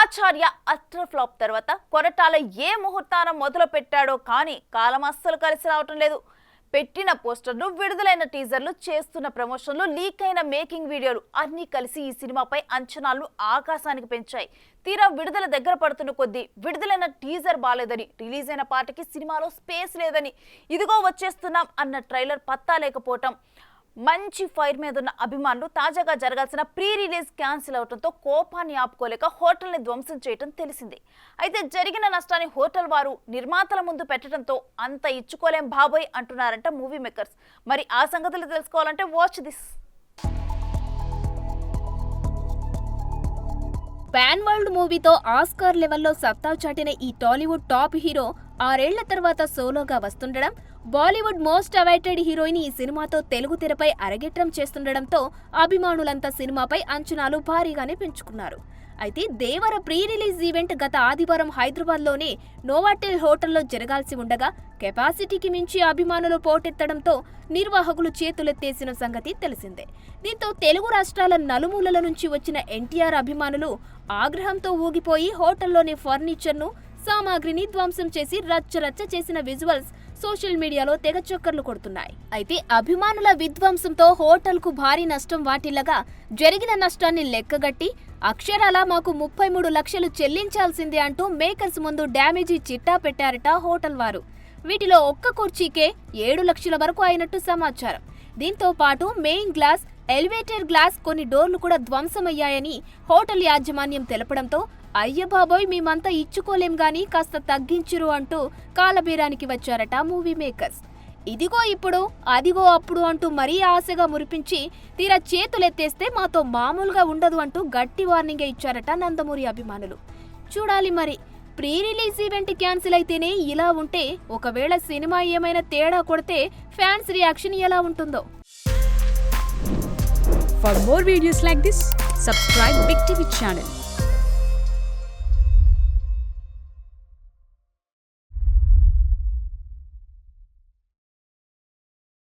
ఆచార్య అస్టర్ flop తర్వాత కొరటాల ఏ ముహూర్తాన మొదలు పెట్టాడో కానీ కాలం అస్సలు కలిసి రావటం లేదు. పెట్టిన పోస్టర్లు, విడుదలైన టీజర్లు, చేస్తున్న ప్రమోషన్లు, లీక్ అయిన మేకింగ్ వీడియోలు అన్నీ కలిసి ఈ సినిమాపై అంచనాలను ఆకాశానికి పెంచాయి. తీరా విడుదల దగ్గర పడుతున్న కొద్దీ విడుదలైన టీజర్ బాలేదని, రిలీజ్ అయిన పాటకి సినిమాలో స్పేస్ లేదని, ఇదిగో వచ్చేస్తున్నాం అన్న ట్రైలర్ పత్తా లేకపోవటం, మంచి ఫైర్ మీద ఉన్న అభిమానులు తాజాగా జరగాల్సిన ప్రీ రిలీజ్ క్యాన్సిల్ అవడంతో కోపాన్ని ఆపుకోలేక హోటల్ని ధ్వంసం చేయడం తెలిసిందే. అయితే జరిగిన నష్టాన్ని హోటల్ వారు నిర్మాతల ముందు పెట్టడంతో అంత ఇచ్చుకోలేం బాబోయ్ అంటున్నారంట మూవీ మేకర్స్. మరి ఆ సంగతులు తెలుసుకోవాలంటే వాచ్ దిస్. పాన్ వరల్డ్ మూవీతో ఆస్కార్ లెవెల్లో సత్తా చాటిన ఈ టాలీవుడ్ టాప్ హీరో 6 ఏళ్ల తర్వాత సోలోగా వస్తుండడం, బాలీవుడ్ మోస్ట్ అవైటెడ్ హీరోయిన్ ఈ సినిమాతో తెలుగు తెరపై అరగేట్రం చేస్తుండడంతో అభిమానులంతా సినిమాపై అంచనాలు భారీగానే పెంచుకున్నారు. అయితే దేవర ప్రీ రిలీజ్ ఈవెంట్ గత ఆదివారం హైదరాబాద్లోని నోవాటెల్ హోటల్లో జరగాల్సి ఉండగా కెపాసిటీకి మించి అభిమానులు పోటెత్తడంతో నిర్వాహకులు చేతులెత్తేసిన సంగతి తెలిసిందే. దీంతో తెలుగు రాష్ట్రాల నలుమూలల నుంచి వచ్చిన ఎన్టీఆర్ అభిమానులు ఆగ్రహంతో ఊగిపోయి హోటల్లోని ఫర్నిచర్ను, సామాగ్రిని ధ్వంసం చేసి రచ్చరచ్చ చేసిన విజువల్స్ సోషల్ మీడియాలో తెగ చక్కర్లు కొడుతున్నాయి. అయితే అభిమానుల విధ్వంసంతో హోటల్కు భారీ నష్టం వాటిల్లగా జరిగిన నష్టాన్ని లెక్కగట్టి అక్షరాల మాకు 33 లక్షలు చెల్లించాల్సిందే అంటూ మేకర్స్ ముందు డ్యామేజీ చిట్టా పెట్టారట హోటల్ వారు. వీటిలో ఒక్క కుర్చీకే 7 లక్షల వరకు అయినట్టు సమాచారం. దీంతో పాటు మెయిన్ గ్లాస్, ఎలివేటర్ గ్లాస్, కొన్ని డోర్లు కూడా ధ్వంసమయ్యాయని హోటల్ యాజమాన్యం తెలపడంతో అయ్య బాబోయ్ మేమంతా ఇచ్చుకోలేం గానీ కాస్త తగ్గించురు అంటూ కాలబేరానికి వచ్చారట మూవీ మేకర్స్. ఇదిగో ఇప్పుడు, అదిగో అప్పుడు అంటూ మరీ ఆశగా మురిపించి తీరా చేతులెత్తేస్తే మాతో మామూలుగా ఉండదు అంటూ గట్టి వార్నింగ్ ఇచ్చారట నందమూరి అభిమానులు. చూడాలి మరి, ప్రీ రిలీజ్ ఈవెంట్ క్యాన్సిల్ అయితేనే ఇలా ఉంటే ఒకవేళ సినిమా ఏమైనా తేడా కొడితే ఫ్యాన్స్ రియాక్షన్ ఎలా ఉంటుందో. For more videos like this, subscribe Big TV channel.